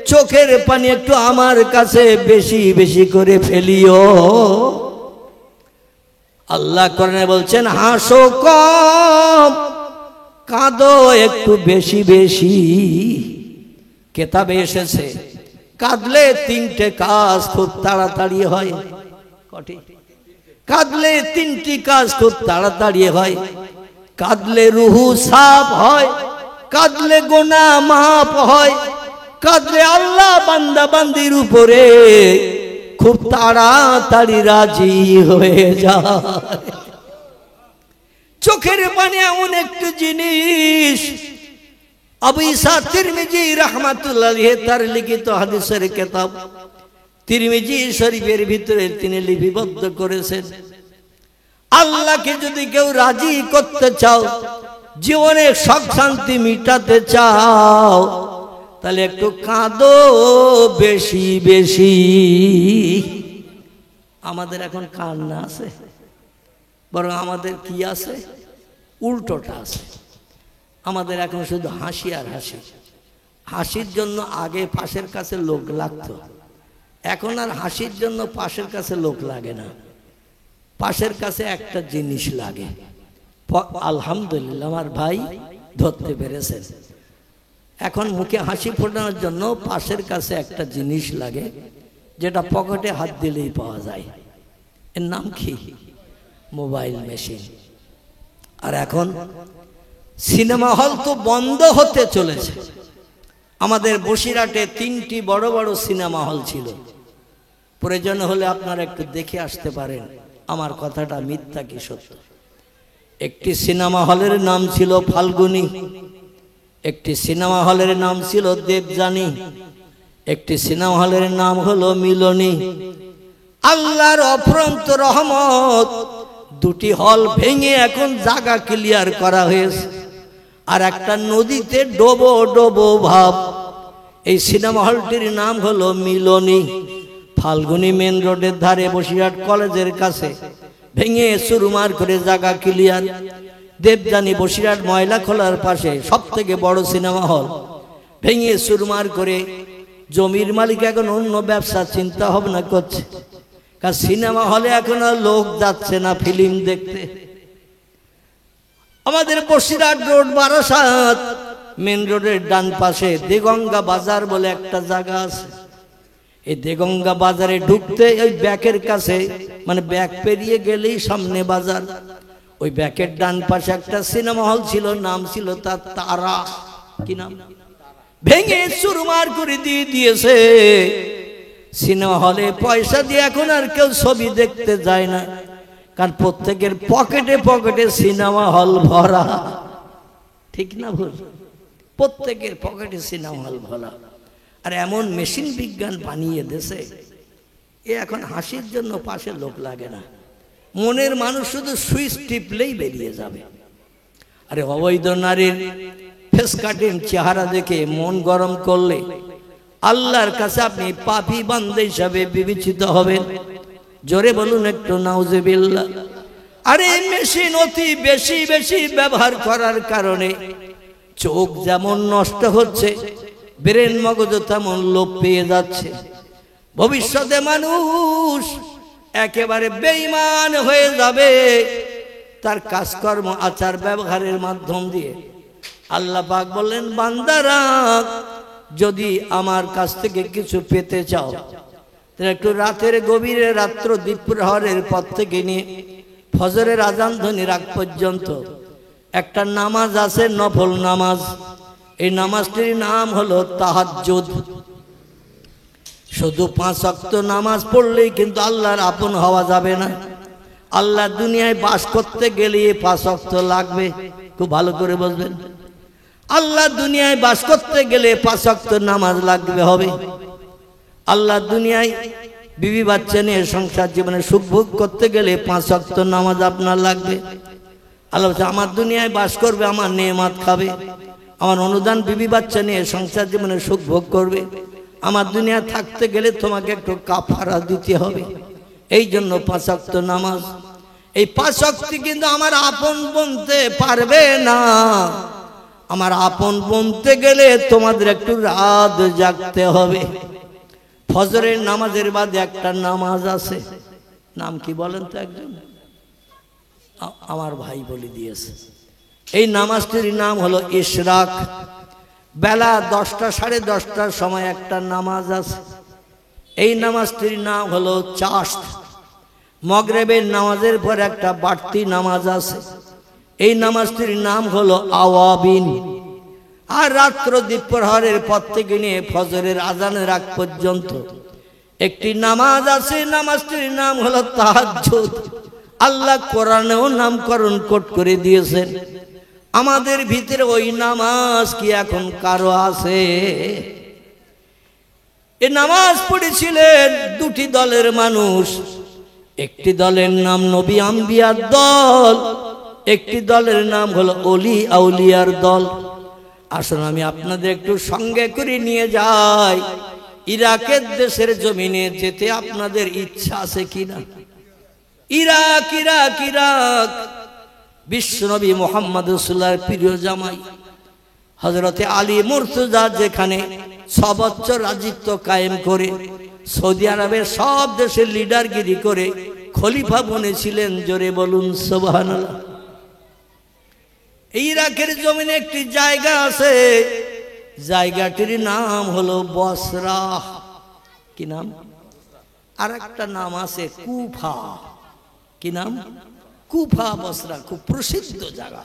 চোখের পানি একটু আমার কাছে বেশি বেশি করে ফেলিও। আল্লাহ কোরআনে বলছেন, হাসো কম, কাঁদো একটু বেশি বেশি। কেতাবে এসেছে, কাঁদলে 3টে কাজ খুব তাড়াতাড়ি হয়। কটি? কাঁদলে 3টি কাজ খুব তাড়াতাড়ি হয়। কাঁদলে রুহু সাফ হয়, কাঁদলে গুনাহ মাফ হয়, কাঁদলে আল্লাহ বান্দা বান্দির উপরে খুব তাড়াতাড়ি রাজি হয়ে যায়। চোখের পানি এমন একটি জিনিস, আবু ঈসা তিরমিজি রাহমাতুল্লাহ আলাইহি তার লিখিত হাদিসের কিতাব তিরমিজি শরীফের ভিতরে তিনি লিপিবদ্ধ করেছেন, আল্লাহকে যদি কেউ রাজি করতে চাও, জীবনে সুখ শান্তি মিটাতে চাও, তাহলে একটু কাঁদো বেশি বেশি। আমাদের এখন কান্না আছে, বরং আমাদের কি আছে? উল্টোটা আছে। আমাদের এখন শুধু হাসি আর হাসি। হাসির জন্য আগে পাশের কাছে লোক লাগতো, এখন আর হাসির জন্য পাশের কাছে লোক লাগে না। পাশের কাছে একটা জিনিস লাগে। আলহামদুলিল্লাহ, আমার ভাই ধরতে পেরেছেন। এখন মুখে হাসি ফোটানোর জন্য পাশের কাছে একটা জিনিস লাগে, যেটা পকেটে হাত দিলেই পাওয়া যায়। এর নাম কি? Mobile machine. আর এখন সিনেমা হল তো বন্ধ হতে চলেছে। আমাদের বসিরহাটে 3টি বড় বড় সিনেমা হল ছিল। প্রয়োজন হলে আপনারা একটু দেখে আসতে পারেন আমার কথাটা মিথ্যা কি সত্য। একটি সিনেমা হলের নাম ছিল ফাল্গুনী, একটি সিনেমা হলের নাম ছিল দেবযানী, একটি সিনেমা হলের নাম হলো মিলনী। আল্লাহর অফুরন্ত রহমত, 2টি হল ভেঙে এখন জায়গা ক্লিয়ার করা হয়েছে। আর একটা নদীতে ডোবো ডোবো ভাব। এই সিনেমা হলটির নাম হলো মিলনী। ফাল্গুনী মেন রোডের ধারে, বসিরহাট কলেজের কাছে ভেঙে চুরমার করে জায়গা ক্লিয়ার। দেবযানী বসিরহাট ময়লা খোলার পাশে সব থেকে বড় সিনেমা হল ভেঙে চুরমার করে জমির মালিক এখন অন্য ব্যবসা চিন্তা ভাবনা করছে। কারণ সিনেমা হলে এখন আর লোক যাচ্ছে না ফিল্ম দেখতে। আমাদের বসিরহাট রোড বারাসাত মেন রোডের ডান পাশে দেগঙ্গা বাজার বলে একটা জায়গা আছে। এই দেগঙ্গা বাজারে ঢুকতে ওই ব্যাকের কাছে, মানে ব্যাক পেরিয়ে গেলেই সামনে বাজার। ওই ব্যাকের ডান পাশে একটা সিনেমা হল ছিল, নাম ছিল তার তারা। কি নাম? ভেঙে চুরমার করে দিয়ে দিয়েছে। সিনেমা হলে পয়সা দিয়ে এখন আর কেউ ছবি দেখতে যায় না, কারণ প্রত্যেকের পকেটে পকেটে সিনেমা হল ভরা। ঠিক না ভুল? প্রত্যেকের পকেটে সিনেমা হল ভরা। আর এমন মেশিন বিজ্ঞান বানিয়ে দেশে, এ এখন হাসির জন্য পাশে লোক লাগে না। মনের মানুষ শুধু সুইচ টিপলেই বেরিয়ে যাবে। আরে অবৈধ নারীর ফেস কাটিং চেহারা দেখে মন গরম করলে আল্লাহর কাছে আপনি পাপী বান্দা হিসাবে বিবেচিত হবেন। জোরে বলুন একটু নাউজুবিল্লাহ। আরে মেশিন অতি বেশি বেশি ব্যবহার করার কারণে চোখ যেমন নষ্ট হচ্ছে, ব্রেন মগজ তেমন লোপ পেয়ে যাচ্ছে। ভবিষ্যতে মানুষ একেবারে বেঈমান হয়ে যাবে তার কাজকর্ম আচার ব্যবহারের মাধ্যম দিয়ে। আল্লাহ পাক বললেন, বান্দারা যদি আমার কাছ থেকে কিছু পেতে চাও, তাহলে একটু রাতের গভীরে রাত্র দ্বীপ্রহরের পর থেকে নিয়ে ফজরের আজান ধ্বনির আগ পর্যন্ত একটা নামাজ আছে, নফল নামাজ। এই নামাজটির নাম হলো তাহাজ্জুদ। শুধু 5 ওয়াক্ত নামাজ পড়লেই কিন্তু আল্লাহর আপন হওয়া যাবে না। আল্লাহ দুনিয়ায় বাস করতে গেলে 5 ওয়াক্ত লাগবে। খুব ভালো করে বুঝবেন, আল্লাহ দুনিয়ায় বাস করতে গেলে 5 ওয়াক্ত নামাজ লাগবে হবে। আল্লাহ দুনিয়ায় বিবি বাচ্চা নিয়ে সংসার জীবনে সুখ ভোগ করতে গেলে 5 ওয়াক্ত নামাজ আপনার লাগবে। আল্লাহ বলছে আমার দুনিয়ায় বাস করবে, আমার নেয়ামত খাবে, আমার অনুদান বিবি বাচ্চা নিয়ে সংসার জীবনে সুখ ভোগ করবে। আমার দুনিয়া থাকতে গেলে তোমাকে একটু কাফারা দিতে হবে। এই জন্য 5 ওয়াক্ত নামাজ। এই 5 ওয়াক্ত কিন্তু আমার আপন বলতে পারবে না। আমার আপন বলতে গেলে তোমাদের একটু রাত জাগতে হবে। ফজরের নামাজের বাদে একটা নামাজ আছে, নাম কি বলেন তো? একজন আমার ভাই বলে দিয়েছে। এই নামাজটির নাম হলো ইশরাক। বেলা 10টা 10:30টার সময় একটা নামাজ আছে। এই নামাজটির নাম হলো চাশত। মাগরিবের নামাজের পর একটা বাড়তি নামাজ আছে। এই নামাজটির নাম হলো আওয়াবিন। আর রাত্র দ্বীপ্রহরের পর থেকে নিয়ে ফজরের আজানের আগ পর্যন্ত একটি নামাজ আছে। নামাজটির নাম হলো তাহাজ্জুদ। আল্লাহ কোরআনেও নামকরণ করে দিয়েছেন। আমাদের ভিতরে ওই নামাজ কি এখন কারো আছে? এই নামাজ পড়েছিলেন 2টি দলের মানুষ। একটি দলের নাম নবী আম্বিয়ার দল, একটি দলের নাম হলো অলি আউলিয়ার দল। আসুন আমি আপনাদের একটু সঙ্গে করে নিয়ে যাই। ইরাকের দেশের জমিনে যেতে আপনাদের ইচ্ছা আছে কিনা? ইরাক ইরাক ইরাক বিশ্বনবী মুহাম্মদ রাসূলুল্লাহর প্রিয় জামাই হযরতে আলী মুর্তজা যেখানে 6 বছর রাজত্ব কায়েম করে সৌদি আরবের সব দেশের লিডারগিরি করে খলিফা বনেছিলেন। জোরে বলুন সুবহানাল্লাহ। ইরাকের জমিনে একটি জায়গা আছে, জায়গাটির নাম হলো বসরা। কি নাম? আর একটা নাম আছে কুফা। কি নাম? কুফা বসরা, খুব প্রসিদ্ধ জায়গা।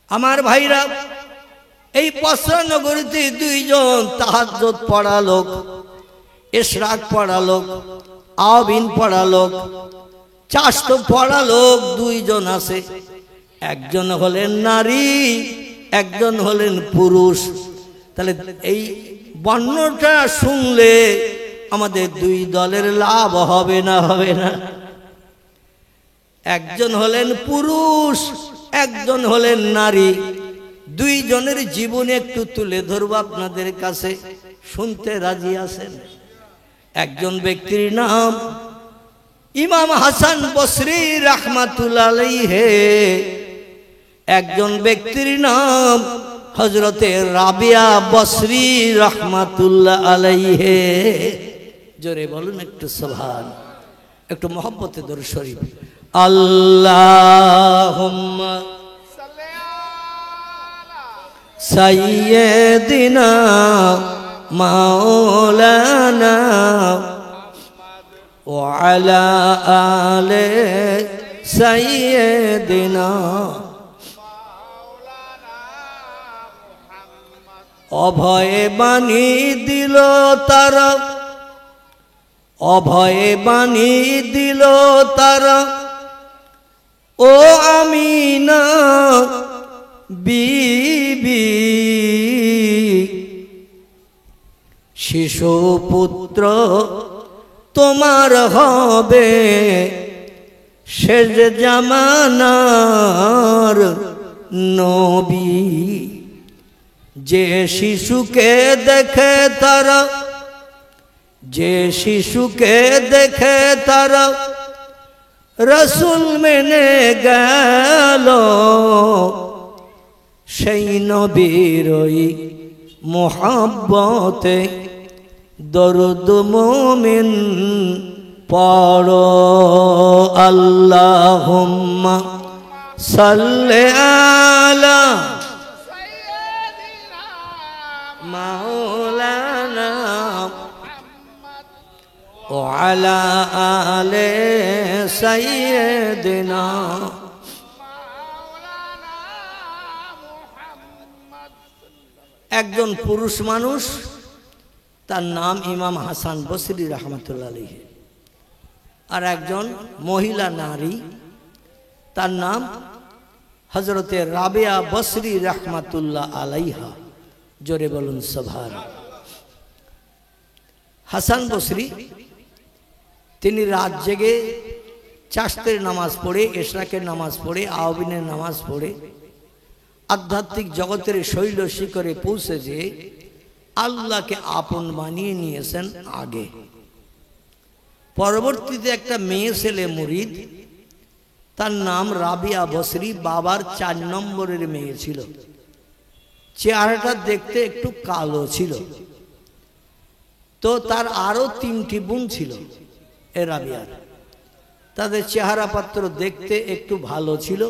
আমার ভাইরা, এই বসরা নগরীতে 2 জন তাহাজ্জুদ পড়া লোক, ইশরাক পড়া লোক, আওয়াবিন পড়া লোক, চাশত পড়া লোক 2 জন আছে। একজন হলেন নারী, একজন হলেন পুরুষ। তাহলে এই বর্ণটা শুনলে আমাদের 2 দলের লাভ হবে না? হবে না? একজন হলেন পুরুষ, একজন হলেন নারী। 2 জনের জীবনে একটু তুলে ধরবো আপনাদের কাছে, শুনতে রাজি আছেন? একজন ব্যক্তির নাম ইমাম হাসান বসরি রাহমাতুল্লাহ আলাইহি, একজন ব্যক্তির নাম হযরতে রাবিয়া বসরি রাহমাতুল্লাহ আলাইহি। জোরে বলুন একটু সুবহান, একটু মহব্বতে দরুদ শরীফ। আল্লাহুম্মা সাল্লি আলা সাইয়্যিদিনা মাওলানা ওয়া আলা আলি সাইয়্যিদিনা অভয়ে বাণী দিল তারা, অভয়ে বাণী দিল তারা, ও আমিনা বিবি শিশু পুত্র তোমার হবে শেষ জামানার নবী। যে শিশুকে দেখে তারা, যে শিশুকে দেখে তারা রসুল মেনে গেল, সেই নবীর ওই মোহাব্বতে দরুদ মুমিন পড়ো। আল্লাহুম্মা সাল্লি আলা মাওলানা ওয়া আলা আলি সাইয়্যিদিনা। একজন পুরুষ মানুষ, তার নাম ইমাম হাসান বসরি রাহমাতুল্লাহ আলাইহি। আর একজন মহিলা নারী, তার নাম হযরতে রাবিয়া বসরি রাহমাতুল্লাহ আলাইহা। জোরে বলুন সুবহান। হাসান বসরি তিনি রাত জেগে চাষতের নামাজ পড়ে, এশরাকের নামাজ পড়ে, আওয়াবিনের নামাজ পড়ে আধ্যাত্মিক জগতের শৈল শিখরে পৌঁছে যে আল্লাহকে আপন বানিয়ে নিয়েছেন আগে। পরবর্তীতে একটা মেয়ে ছেলে মুরিদ, তার নাম রাবিয়া বসরি, বাবার 4 নম্বরের মেয়ে ছিল। চেহারাটা দেখতে একটু কালো ছিল। তো তার আরো 3টি বোন ছিল এ রাবিয়ার, তাদের চেহারা পাত্র দেখতে একটু ভালো ছিল।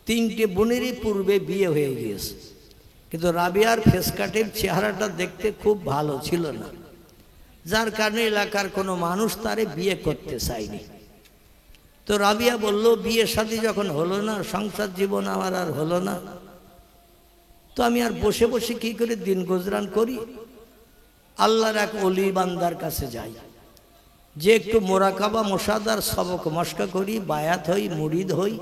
3টে বোনেরই পূর্বে বিয়ে হয়ে গিয়েছে, কিন্তু রাবিয়ার ফেসকাটের চেহারাটা দেখতে খুব ভালো ছিল না, যার কারণে এলাকার কোনো মানুষ তারে বিয়ে করতে চায়নি। তো রাবিয়া বলল, বিয়ে শাদী যখন হলো না, সংসার জীবন আমার আর হলো না, তো আমি আর বসে বসে কি করে দিন গুজরান করি, আল্লাহর এক ওলি বান্দার কাছে যাই, যে একটু মোরাকাবা মোশাদার সবক মশকা করি, বায়াত হই, মুরিদ হই,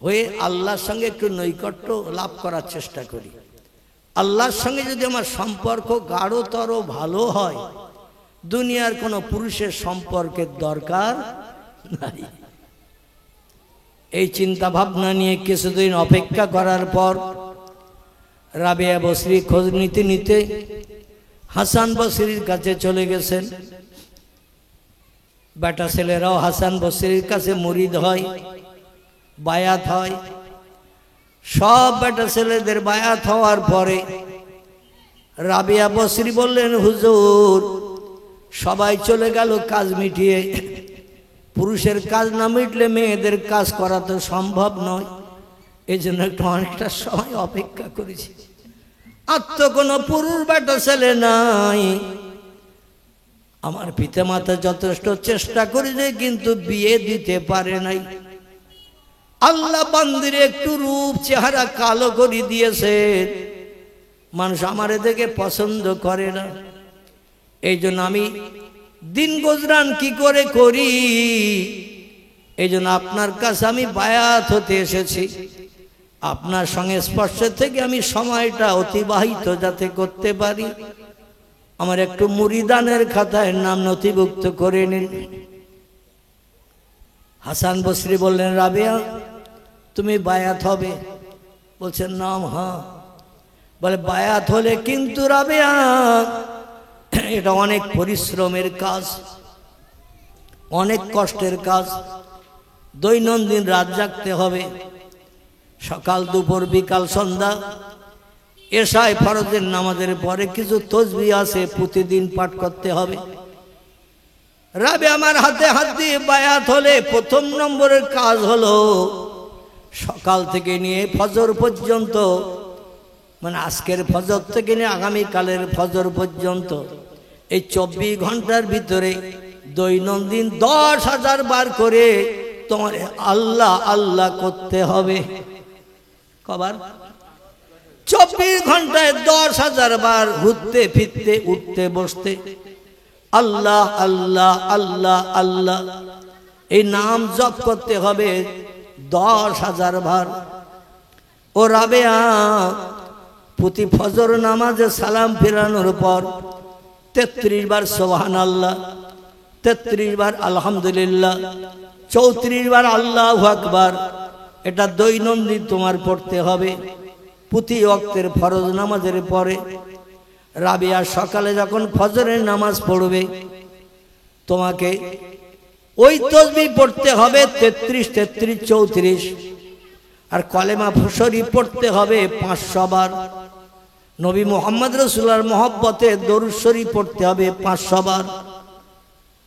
হয়ে আল্লাহর সঙ্গে একটু নৈকট্য লাভ করার চেষ্টা করি। আল্লাহর সঙ্গে যদি আমার সম্পর্ক গাঢ়তর ভালো হয়, দুনিয়ার কোনো পুরুষের সম্পর্কের দরকার নাই। এই চিন্তা ভাবনা নিয়ে কিছুদিন অপেক্ষা করার পর রাবিয়া বসরি খোঁজ নিতে নিতে হাসান বসরির কাছে চলে গেছেন। বেটা ছেলেরাও হাসান বসরির কাছে মুরিদ হয়, বায়াত হয়। সব বেটা ছেলেদের বায়াত হওয়ার পরে রাবিয়া বসরি বললেন, হুজুর সবাই চলে গেল কাজ মিটিয়ে, পুরুষের কাজ না মিটলে মেয়েদের কাজ করা তো সম্ভব নয়, এই জন্য একটু অনেকটা সময় অপেক্ষা করেছি। আর তো কোনো পুরুষ বেটা ছেলে নাই, আমার পিতামাতা যথেষ্ট চেষ্টা করেছে কিন্তু বিয়ে দিতে পারে নাই। আল্লাহ বান্দির একটু রূপ চেহারা কালো করে দিয়েছে, মানুষ আমার দেখে পছন্দ করে না, এই জন্য আমি দিন গুজরান কি করে করি, এই জন্য আপনার কাছে আমি বায়াত হতে এসেছি। আপনার সঙ্গে স্পর্শ থেকে আমি সময়টা অতিবাহিত যাতে করতে পারি, আমার একটু মুরিদানের খাতায় নাম নথিভুক্ত করে নিন। হাসান বসরি বললেন, রাবিয়া তুমি বায়াত হবে? বলছেন নাম হ্যাঁ। বলে বায়াত হলে কিন্তু রাবিয়া এটা অনেক পরিশ্রমের কাজ, অনেক কষ্টের কাজ, দৈনন্দিন রাত জাগতে হবে, সকাল দুপুর বিকাল সন্ধ্যা, এশায় ফরজের নামাজের পরে কিছু তসবিহ আছে প্রতিদিন পাঠ করতে হবে। রাবে আমার হাতে হাত দিয়ে বায়াত হলে 1 নম্বরের কাজ হলো সকাল থেকে নিয়ে ফজর পর্যন্ত, মানে আজকের ফজর থেকে নিয়ে আগামীকালের ফজর পর্যন্ত এই 24 ঘন্টার ভিতরে দৈনন্দিন 10,000 বার করে তোমার আল্লাহ আল্লাহ করতে হবে। কবার? 24 ঘন্টায় 10,000 বার ঘুরতে ফিরতে উঠতে বসতে আল্লাহ আল্লাহ আল্লাহ আল্লাহ এই নাম জপ করতে হবে 10,000 বার। ও রাবেয়া প্রতি ফজর নামাজে সালাম ফিরানোর পর 33 বার সুবহানাল্লাহ, 33 বার আলহামদুলিল্লাহ, 34 বার আল্লাহু আকবার, এটা দৈনন্দিন তোমার পড়তে হবে প্রতি ওয়াক্তের ফরজ নামাজের পরে। রাবিয়া সকালে যখন ফজরের নামাজ পড়বে তোমাকে ওই তসবিহ পড়তে হবে 33 33 34, আর কলেমা শরীফ পড়তে হবে 500 বার, নবী মুহাম্মদ রাসূলুল্লাহর মহব্বতে দরুদ শরীফ পড়তে হবে 500 বার।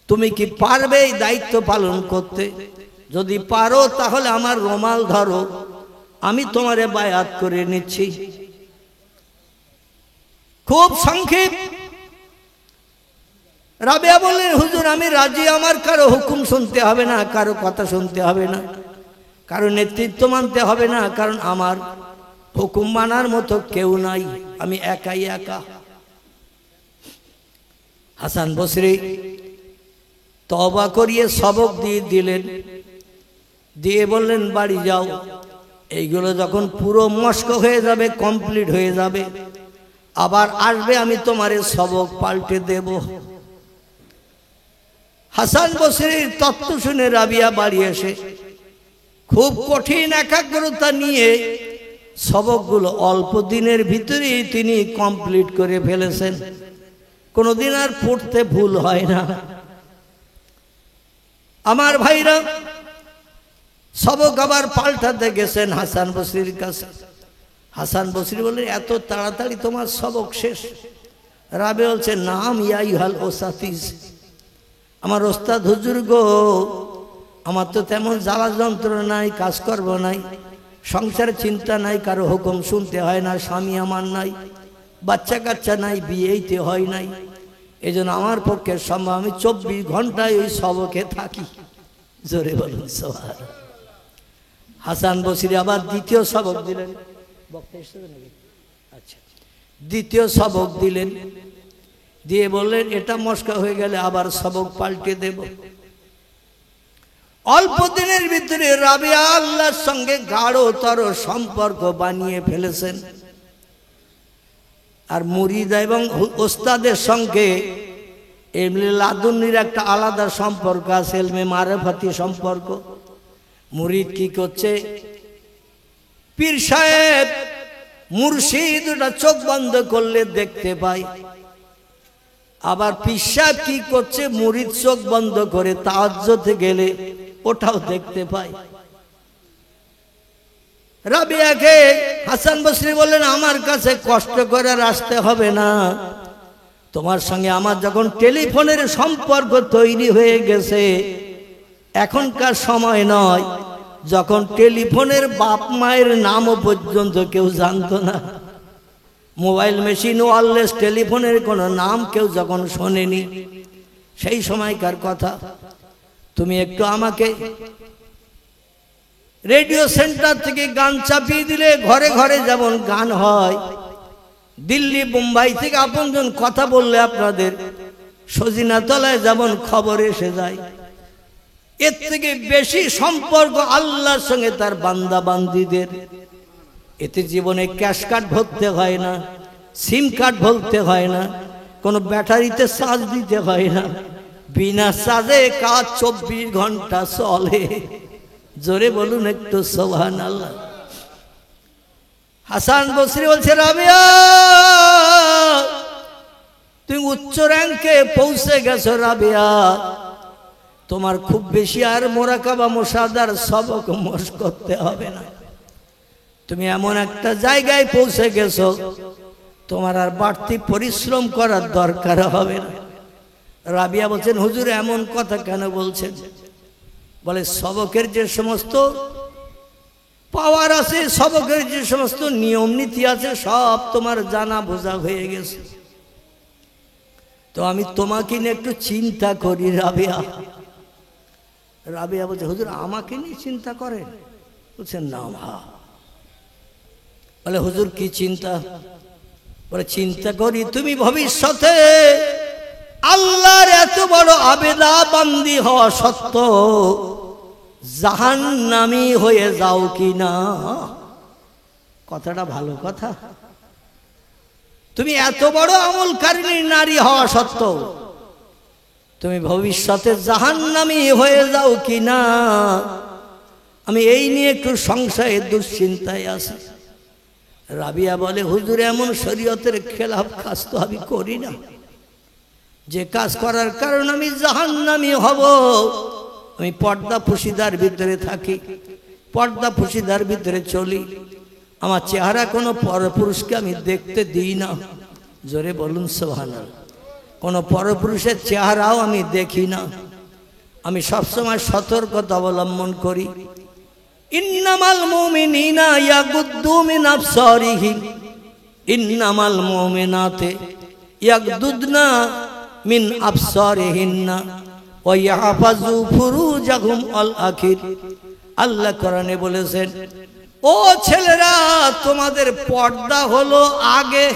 তুমি কি পারবে এই দায়িত্ব পালন করতে? যদি পারো তাহলে আমার রুমাল ধরো, আমি তোমারে বায়াত করে নিচ্ছি। খুব সংক্ষেপ রাবিয়া বললেন, হুজুর আমি রাজি, আমার কারো হুকুম শুনতে হবে না, কারো কথা শুনতে হবে না, কারো নেতৃত্ব মানতে হবে না, কারণ আমার হুকুম মানার মতো কেউ নাই, আমি একাই একা। হাসান বসরি তওবা করিয়ে সবক দিয়ে দিলেন, দিয়ে বললেন বাড়ি যাও, এইগুলো যখন পুরো মস্ক হয়ে যাবে, কমপ্লিট হয়ে যাবে, আবার আসবে, আমি তোমারে সবক পাল্টে দেব। হাসান বসরির তত্ত্ব শুনে রাবিয়া বাড়ি এসে খুব কঠিন একাগ্রতা নিয়ে সবকগুলো অল্প দিনের ভিতরেই তিনি কমপ্লিট করে ফেলেছেন, কোনোদিন আর পড়তে ভুল হয় না। আমার ভাইরা, সবক আবার পাল্টাতে গেছেন হাসান বসরির কাছে। হাসান বসরি বললেন, এত তাড়াতাড়ি তোমার সবক শেষ? রাবে বলছে, নাম ইয়াইহাল ওসাতিস, আমার ওস্তাদ হুজুর গো, আমার তো তেমন জ্বালা যন্ত্রণা নাই, কাজকর্ম নাই, সংসার চিন্তা নাই, কারো হুকুম শুনতে হয় না, স্বামী আমার নাই, বাচ্চা কাচ্চা নাই, বিয়েইতে হয় নাই, এই জন্য আমার পক্ষে সম্ভব, আমি 24 ঘন্টায় ওই সবকে থাকি। জোরে বলুন সুবহানাল্লাহ। হাসান বসরি আবার দ্বিতীয় সবক দিলেন। আচ্ছা, দ্বিতীয় সবক দিলেন, দিয়ে বললেন, এটা মস্কা হয়ে গেলে আবার সবক পাল্টে দেব। অল্প দিনের ভিতরে রাবিয়া আল্লাহর সঙ্গে গাঢ়তর সম্পর্ক বানিয়ে ফেলেছেন। আর মুরিদ এবং ওস্তাদের সঙ্গে এমনি লাদুনির একটা আলাদা সম্পর্ক আছে, এলমে মারেফাতি সম্পর্ক। মুরিদ কি করছে, পীর সাহেব মুর্শিদ ওটা চোখ বন্ধ করলে দেখতে পায়, আবার পীর সাহেব কি করছে, মুরিদ চোখ বন্ধ করে তাহাজ্জুদে গেলে ওটাও দেখতে পায়। রাবিয়াকে হাসান বসরি বললেন, আমার কাছে কষ্ট করে আসতে হবে না, তোমার সঙ্গে আমার যখন টেলিফোনের সম্পর্ক তৈরি হয়ে গেছে, এখনকার সময় নয়, যখন টেলিফোনের বাপ মায়ের নামও পর্যন্ত কেউ জানতো না, মোবাইল মেশিন ওয়্যারলেস টেলিফোনের কোনো নাম কেউ যখন শোনেনি, সেই সময়কার কথা। তুমি একটু আমাকে রেডিও সেন্টার থেকে গান চাপিয়ে দিলে ঘরে ঘরে যেমন গান হয়, দিল্লি বোম্বাই থেকে আপনজন কথা বললে আপনাদের সজিনাতলায় যেমন খবর এসে যায়, এর থেকে বেশি সম্পর্ক আল্লাহর সঙ্গে তার বান্দা বান্দিদের। এতে জীবনে ক্যাশ কার্ড ভরতে হয় না, সিম কার্ড ভরতে হয় না, কোনো ব্যাটারিতে চার্জ দিতে হয় না, বিনা চার্জে কাজ 24 ঘন্টা চলে। জোরে বলুন একটু সুবহানাল্লাহ। হাসান বসরি বলছে, রাবিয়া তুমি উচ্চ র্যাঙ্কে পৌঁছে গেছো রাবিয়া, তোমার খুব বেশি আর মোরাকাবা মুশাহাদার সবক মশক করতে হবে না, তুমি এমন একটা জায়গায় পৌঁছে গেছো, তোমার আর বাড়তি পরিশ্রম করার দরকার হবে না। রাবিয়া বলছেন, হুজুর এমন কথা কেন বলছেন? বলে, সবকের যে সমস্ত পাওয়ার আছে, সবকের যে সমস্ত নিয়ম নীতি আছে, সব তোমার জানা বোঝা হয়ে গেছে, তো আমি তোমাকে নিয়ে একটু চিন্তা করি রাবিয়া। রাবিয়া বলছে, হুজুর আমাকে নিয়ে চিন্তা করেন? বলছেন, না। বলে, হুজুর কি চিন্তা? বলে, চিন্তা করি তুমি ভবিষ্যতে আল্লাহর এত বড় আবেদা বান্দি হওয়া সত্ত্বেও জাহান্নামী হয়ে যাও কিনা। কথাটা ভালো কথা। তুমি এত বড় আমলকারিনী নারী হওয়া সত্ত্বেও তুমি ভবিষ্যতে জাহান্নামী হয়ে যাও কিনা, আমি এই নিয়ে একটু সংশয়ে দুশ্চিন্তায় আছি। রাবিয়া বলে, হুজুর এমন শরীয়তের খেলাফ কাজ তো আমি করি না, যে কাজ করার কারণে আমি জাহান্নামী হব। আমি পর্দা পুশিদার ভিতরে থাকি, পর্দা পুশিদার ভিতরে চলি, আমার চেহারা কোনো পরপুরুষকে আমি দেখতে দিই না। জোরে বলুন সুবহানাল্লাহ। কোনো পরপুরুষের চেহারাও আমি দেখি না, আমি সবসময় সতর্কতা অবলম্বন করি। ইন্নামাল মুমিনিনা ইয়াগুদ্দু মিন আবসারিহিম, ইন্নামাল মুমিনাতে ইয়াগদুদনা মিন আবসারিহিন্না ওয়া ইয়াহফাজু ফুরুজাহুম আল আখির। আল্লাহ কোরআনে বলেছেন, ও ছেলেরা, তোমাদের পর্দা হলো আগে,